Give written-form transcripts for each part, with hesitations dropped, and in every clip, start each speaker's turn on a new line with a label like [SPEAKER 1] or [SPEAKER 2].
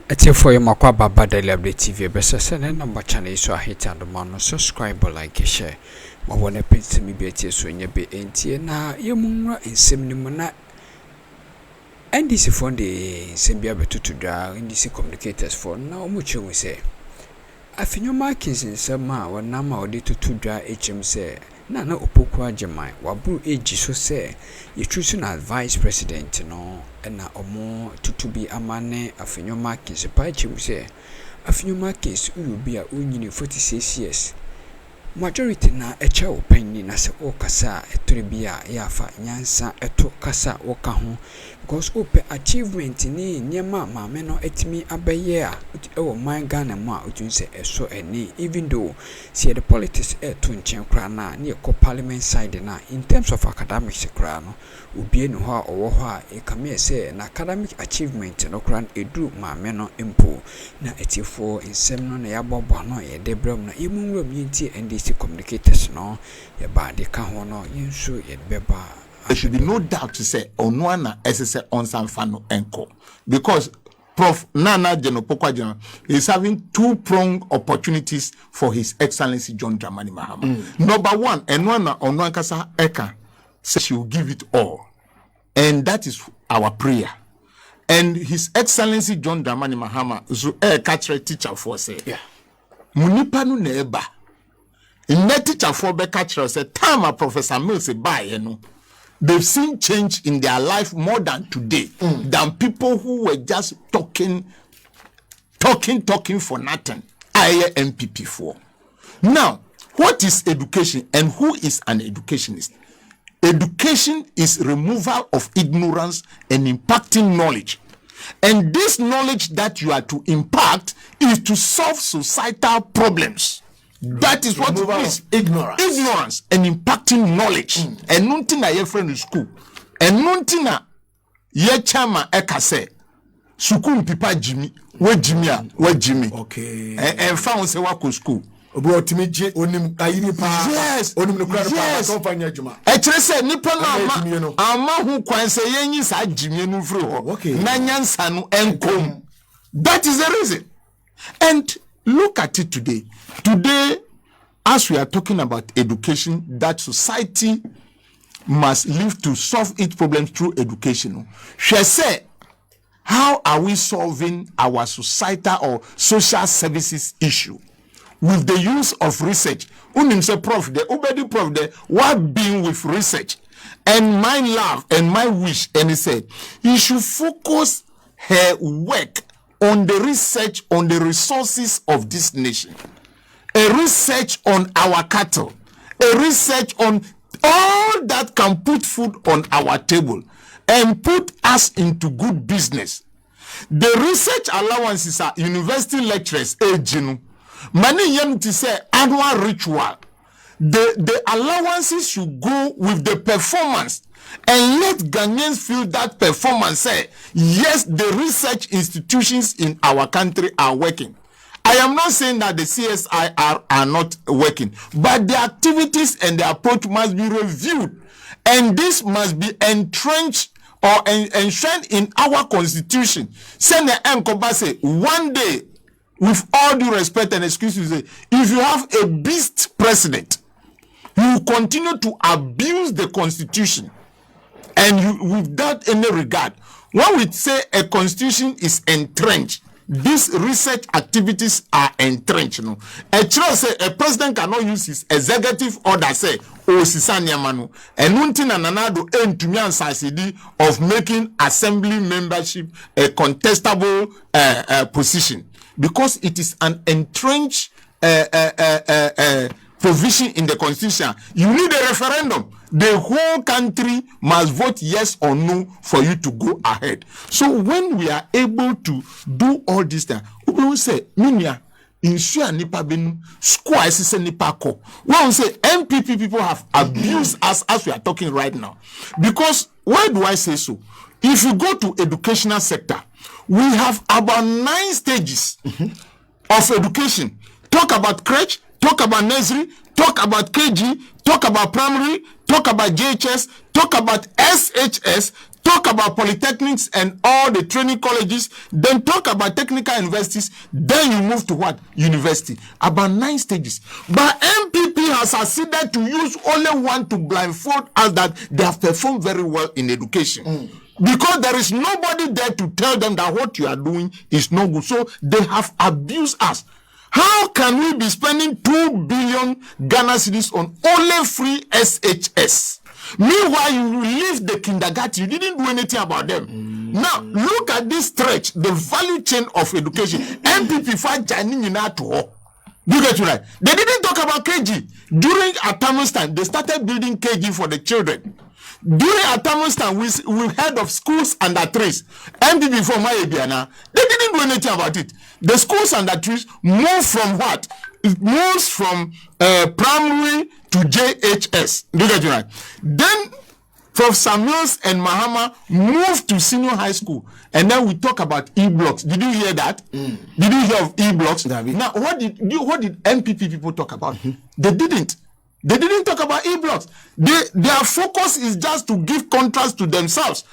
[SPEAKER 1] Eti for your makwa baba daily update TV bese sene number channel so a hit and man subscribe like share ma wona penti mi be tie so nya be entie na yemunwa ensem ni mu na NDC for the sembia betutudwa NDC communicators for na omuchewu se Afenyo Markins nsema wona ma odi tutudwa HM se Naana Opoku Agyemang waburu eji so se yetrusu na vice president no na omo tutubi amane Afenyo Markins pa HM se Afenyo Markins ubi a unyini 46 years majority na echa openni na se okasa etoribia yafa nyansa eto kasa woka ho because open achievement ni nyema maame no etimi abeye a ewo man Ghana mu a otun se eso eni even though see the politics eto nchen kra na ne ko parliament side na in terms of academics kra no obie no ho a owo ho a e kame se na academic achievement no kra edu maame no empo na etifo ensem no na yabobo no ye debram na imunwam yinti NDC communicators no ye ba de ka ho no yinso ye beba.
[SPEAKER 2] There should be no doubt to say Onwana SSA on Sanfano Enko because Prof. Naana Opoku Agyemang is having two-pronged opportunities for His Excellency John Dramani Mahama. Number one, Onwana Kasa Eka says she will give it all, and that is our prayer. And His Excellency John Dramani Mahama so catch teacher for say, Munipanu neba. In that teacher for be catch say time a Professor Mills buy they've seen change in their life more than today than people who were just talking for nothing. I MPP for. Now, what is education and who is an educationist? Education is removal of ignorance and impacting knowledge. And this knowledge that you are to impact is to solve societal problems. That is what it is. Ignorance and impacting knowledge. And nothing na ye friend in school. And nothing na ye chama eka se. Sukun pipa Jimmy. We Jimmy. Okay. And found se wako school.
[SPEAKER 3] Yes.
[SPEAKER 2] Etrese nipa na ama hu kwan se yenyi sa Jimmy no free ho. Na nyansa no enkom. That is the reason. And look at it today. Today, as we are talking about education, that society must live to solve its problems through education. She said, how are we solving our societal or social services issue? With the use of research. Unim say prof de, ubedi prof de, what being with research? And my love and my wish, and he said, he should focus her work on the research on the resources of this nation, a research on our cattle, a research on all that can put food on our table and put us into good business. The research allowances are university lecturers, money yam to say annual ritual. The allowances should go with the performance. And let Ghanaians feel that performance say, yes, the research institutions in our country are working. I am not saying that the CSIR are not working, but the activities and the approach must be reviewed. And this must be entrenched or enshrined in our constitution. Send the Nkoba say, one day, with all due respect and excuses, if you have a beast president, you continue to abuse the constitution. And you, without any regard, when we say a constitution is entrenched, these research activities are entrenched. No, a president cannot use his executive order say, "Oh, Sisanya Manu," and Nuntin and Nanado Entumian Sasidi of making assembly membership a contestable position because it is an entrenched provision in the constitution. You need a referendum. The whole country must vote yes or no for you to go ahead. So when we are able to do all this thing, we will say, Minya, insure nipa benu, square se nipa ko. We will say, MPP people have abused us as we are talking right now. Because, why do I say so? If you go to educational sector, we have about 9 stages of education. Talk about crèche, talk about nursery, talk about KG, talk about primary, talk about JHS, talk about SHS, talk about polytechnics and all the training colleges, then talk about technical universities, then you move to what? University. About 9 stages. But MPP has succeeded to use only one to blindfold us that they have performed very well in education. Because there is nobody there to tell them that what you are doing is no good. So they have abused us. How can we be spending 2 billion Ghana cedis on only free SHS? Meanwhile, you leave the kindergarten, you didn't do anything about them. Now, look at this stretch, the value chain of education. MPP for Janina to all. Do you get it right? They didn't talk about KG. During Atam's time, they started building KG for the children. During Atam's time, we heard of schools under trees. MPP for Mayebiana, they didn't do anything about it. The schools under trees move from what? It moves from primary to JHS. Do you get it right? Then Professor Mills and Mahama moved to senior high school. And then we talk about E-blocks. Did you hear that? Did you hear of E-blocks? Now, what did MPP people talk about? They didn't. They didn't talk about E-blocks. Their focus is just to give contrast to themselves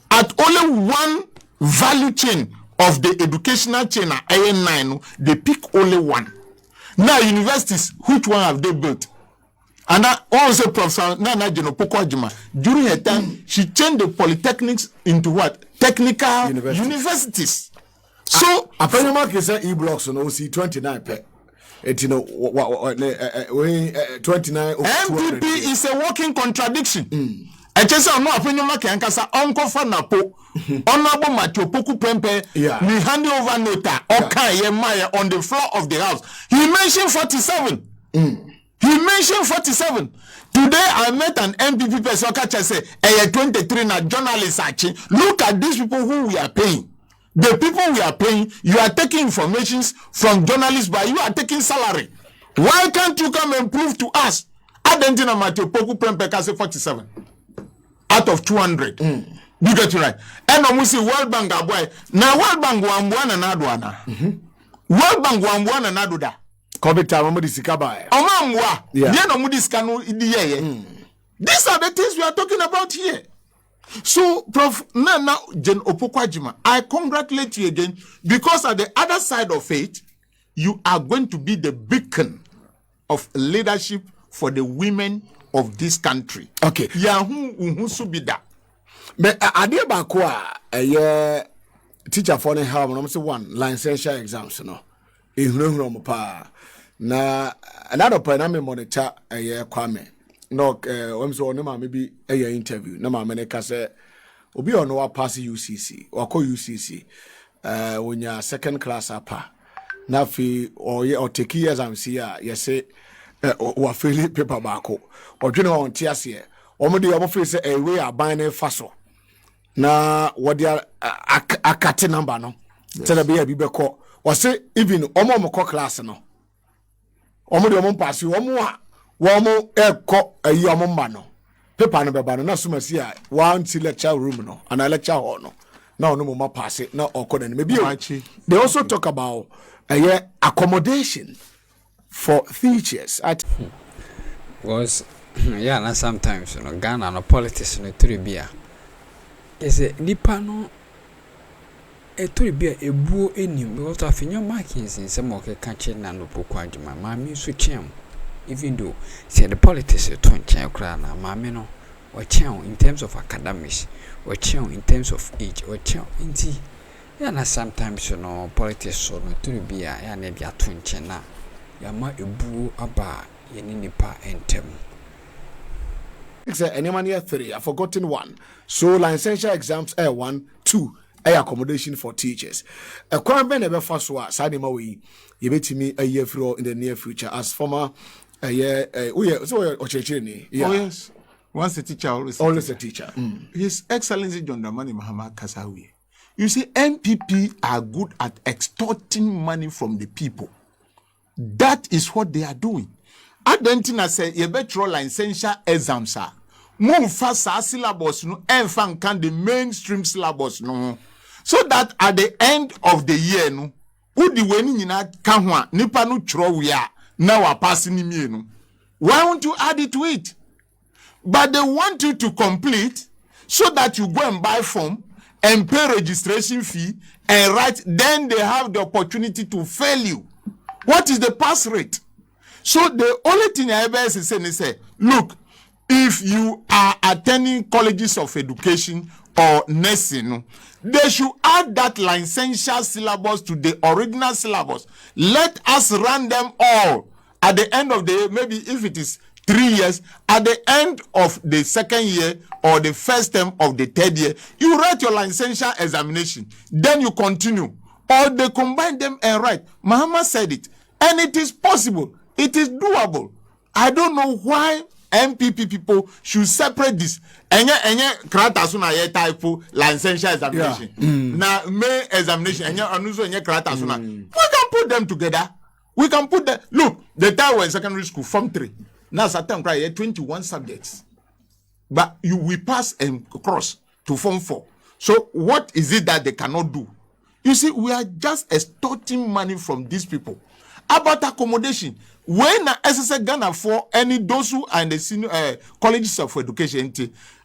[SPEAKER 2] at only one value chain of the educational chain at AN9. They pick only one. Now, universities, which one have they built? And I also Professor Nana Opoku Agyemang, during her time, she changed the polytechnics into what? Technical universities. So,
[SPEAKER 3] Afenyo is E-blocks on OC 29 pe. It 29.
[SPEAKER 2] MPP is a walking contradiction. I just say no Afenyo Markins uncle for Napo. Honorable Matthew Opoku Prempe, me hand over nota on the floor of the house. He mentioned 47. He mentioned 47. Today I met an MPP person say 23 na journalists actually. Look at these people who we are paying. The people we are paying, you are taking informations from journalists, but you are taking salary. Why can't you come and prove to us? Adentina Matthew Opoku Prempe say 47 out of 200. You get it right. And I'm see World Bank boy. Now World Bank wambuana na adwana. World Bank wambuana na aduda.
[SPEAKER 3] Kobita mamudi sikaba.
[SPEAKER 2] Omamwa. Yeah. No mudi skanu idiye. These are the things we are talking about here. So, Prof. Nana Opoku Agyemang, I congratulate you again because at the other side of it, you are going to be the beacon of leadership for the women of this country.
[SPEAKER 3] Okay.
[SPEAKER 2] Yahu uhusubida.
[SPEAKER 3] But idea bakwa a teacher for the help. I'm say one licensure exams. No, pa na another point. I'm monitor a year kwame. No, I'm so no maybe a year interview. No, my many say obi on wa pass UCC or call UCC. When you're second class upper. Now fi or take years I'm see ya say or fill paper bako or general on tears here. Omodi omo say a way aban faso. Na what they are akate number no tell be a bibeko or say even omo class no omo de omo pass you omo womo eko ayi omo ma no paper no beba no na so masi a one lecture room no and a lecture hall no na ono mo pass it na okoda no maybe they also talk about accommodation for teachers at
[SPEAKER 1] was yeah na sometimes Ghana no politics no tribia is a nipa no tribia ebuo enim because Afenyo Markins in some of the country na no Opoku Agyemang mami so chem even though say the politics to chen kra na mami no or chen in terms of academics or chen in terms of age or chen inti yeah na sometimes politics so no tribia ya na dia to chen na ya ma ebuo aba ye ni nipa entem.
[SPEAKER 3] It's anyone year 3. I've forgotten one. So licensure exams 1, 2. Accommodation for teachers. A crime never first was Sadima we you bet me a year through in the near future as former a year so
[SPEAKER 2] yeah. Oh yes. Once a teacher always
[SPEAKER 3] a teacher.
[SPEAKER 2] His Excellency John Dramani Mahama Kasawi. You see, MPP are good at extorting money from the people. That is what they are doing. Adentina say ye betro licensure exams are move fast syllabus no and can the mainstream syllabus no so that at the end of the year no udi weni nyina ka ho a nipa no tro wi a now are passing him. Why won't you add it to it? But they want you to complete so that you go and buy form and pay registration fee and write. Then they have the opportunity to fail you. What is the pass rate? So the only thing I ever say is say, look, if you are attending colleges of education or nursing, they should add that licentiate syllabus to the original syllabus. Let us run them all at the end of the year. Maybe if it is 3 years, at the end of the second year or the first term of the third year, you write your licentiate examination. Then you continue. Or they combine them and write. Muhammad said it. And it is possible. It is doable. I don't know why MPP people should separate this. Enye krata suna ye type licentiate examination. Na May examination enye anuso enye krata suna. We can put them together. We can put them. Look, the time we're in secondary school, Form 3. Now certain cry 21 subjects. But we pass and cross to Form 4. So what is it that they cannot do? You see, we are just extorting money from these people. About accommodation, when SSA Ghana for any those who are in the senior colleges of education,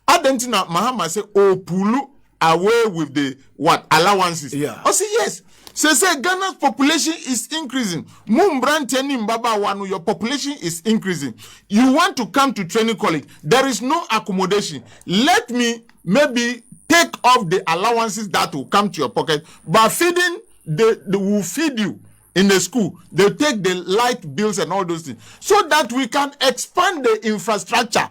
[SPEAKER 2] Adentina Mahama say, oh, pulu away with the what allowances.
[SPEAKER 3] Yeah.
[SPEAKER 2] I say yes. Say Ghana's population is increasing. Mumbrantenim Baba Wanu, your population is increasing. You want to come to training college. There is no accommodation. Let me maybe take off the allowances that will come to your pocket. By feeding, they will feed you in the school. They take the light bills and all those things. So that we can expand the infrastructure.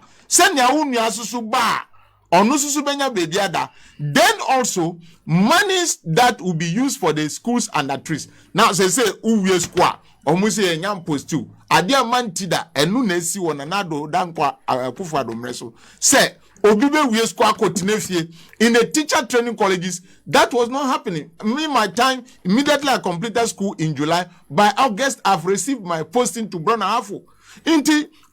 [SPEAKER 2] Then also monies that will be used for the schools under trees. Now they say uwe square almost say nyam post too. Adia mantida enu na esi wona nado dankwa akufo adomreso. Say obibe we square kotinefie in the teacher training colleges. That was not happening. Me my time immediately I completed school in July. By August I've received my posting to Brona Afo.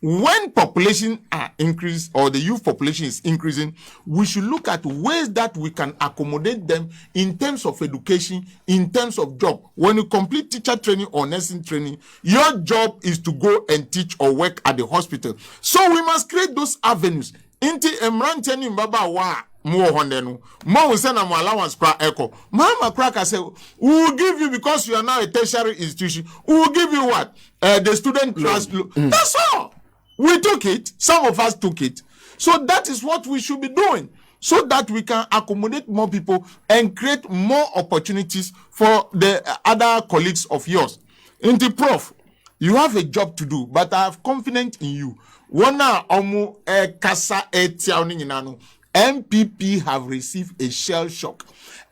[SPEAKER 2] When population are increased or the youth population is increasing, we should look at ways that we can accommodate them in terms of education, in terms of job. When you complete teacher training or nursing training, your job is to go and teach or work at the hospital. So we must create those avenues. Inti emran training baba wa more honenu. More send am allowance pra echo. Mama Kraka say, we will give you because you are now a tertiary institution. We will give you what? The student trust. That's all. We took it. Some of us took it. So that is what we should be doing. So that we can accommodate more people and create more opportunities for the other colleagues of yours. Inti Prof, you have a job to do, but I have confidence in you. Wana omu kasa etiauni ninano. MPP have received a shell shock.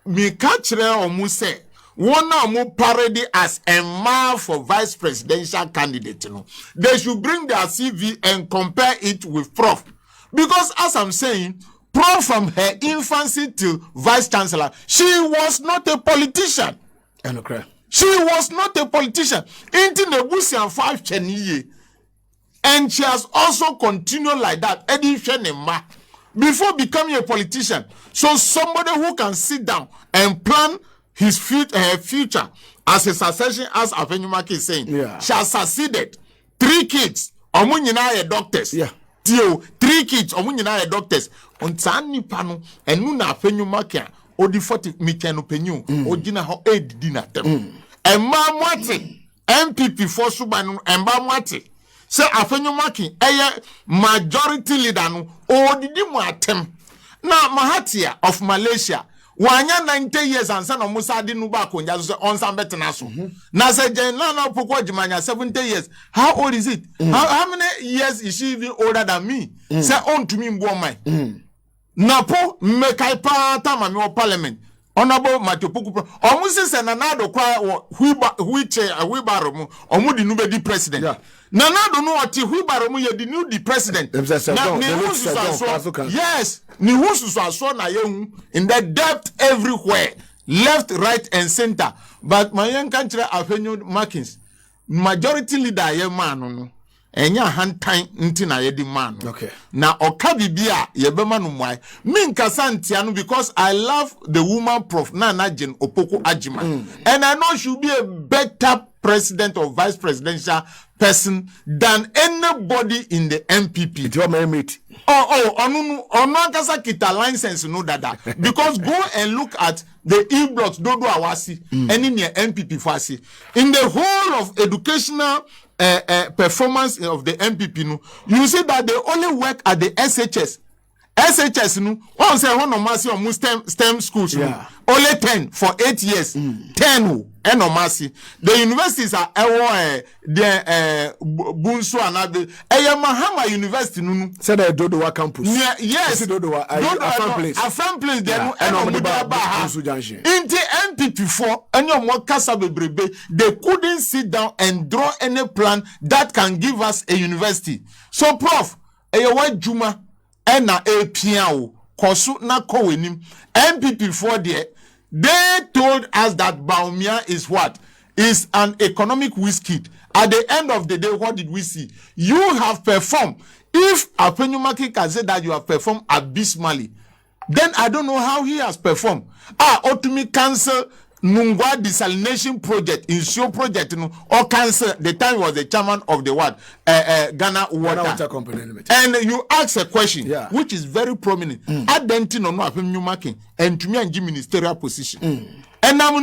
[SPEAKER 2] Me kachre omu se, wana omu parody as a man for vice presidential candidate. They should bring their CV and compare it with Prof. Because as I'm saying, Prof from her infancy till vice chancellor, she was not a politician. She was not a politician. Into the Busian 5 cheniye. And she has also continued like that. Before becoming a politician. So somebody who can sit down and plan his future as a succession, as Afenyo Markins is saying, she has succeeded. 3 kids, omunyina doctors. Yeah. 3 kids, omunyina doctors. Ontani pano, and nuna Afenyo Markins, odi 40 mikeno penyu, odina ho aid dinner them. And ma mwati, MPP for subanu, and ba mwati. Say Afenyo Markins, majority leader no odidi mu atem. Na Mahathir of Malaysia, wanya 90 years and son of Musa di nuba konja so on sambetena so. Na say Nana Opoku Agyemang 70 years. How old is it? How many years is she even older than me? Say on to me mbo mai. Napo mekai pa tama me parliament. Honorable Opoku omusi se nanado kwa wheelbarrow mu omu di nube di president. Yeah. Nanado no ati wheelbarrow mu ye di new di president. Yes, ni husu so na yehu in the depth everywhere, left, right and center. But my young country Afenyo Markins, majority leader ye man no. Enya hantan nti na ye di man. Okay. Na okabibia ye bema no mwai. Me nkasa ntia no because I love the woman Prof Naana Opoku Agyemang. And I know she'll be a better president or vice presidential person than anybody in the MPP.
[SPEAKER 3] It's your mate.
[SPEAKER 2] Ono kita license no dada. Because go and look at the e-blocks dodo awasi any near MPP fasi. In the whole of educational performance of the MPP no, you see that they only work at the SHS. SHS no, one say one nomasi on STEM schools no, only 10 for 8 years. 10 enomasi. The universities are the Bunsu and other. Agyemang University no.
[SPEAKER 3] Said the Dodowa campus.
[SPEAKER 2] Yes.
[SPEAKER 3] Dodowa.
[SPEAKER 2] Afenyo place. There no. Inti MPP4 any more kasa bebrebe. They couldn't sit down and draw any plan that can give us a university. So, Prof, Ayewa Juma ena piao kosu na kowenim MPP4 there. They told us that Baumia is what? Is an economic whiskey. At the end of the day, what did we see? You have performed. If Afenyo can say that you have performed abysmally, then I don't know how he has performed. Ultimate cancel Nungwa desalination project, Insure project, or cancel the time he was the chairman of the what? Ghana Water
[SPEAKER 3] Company.
[SPEAKER 2] And you ask a question, which is very prominent. Adentino no Afenyo and to me and ministerial position. And now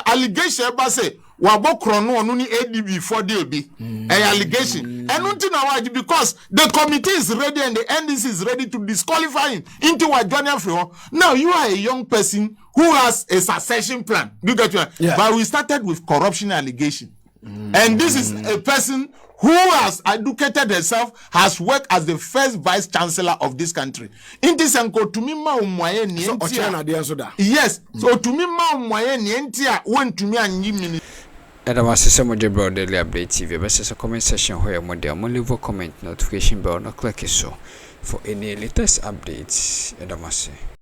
[SPEAKER 2] allegation say wabokro no onu ni ADB for DB. Allegation. And until now because the committee is ready and the NDC is ready to disqualify him into what Johnny Afro. Now you are a young person who has a succession plan. You get what? But we started with corruption allegation. And this is a person who has educated herself, has worked as the first vice chancellor of this country. In this enko to me ma umwaye ni entia. Yes. So to me ma umwaye ni entia when to me anyi mini.
[SPEAKER 1] Edamasi se mo jebro daily update TV. Bese comment section where mo dey mo leave a comment, notification bell no click so for any latest updates. Edamasi.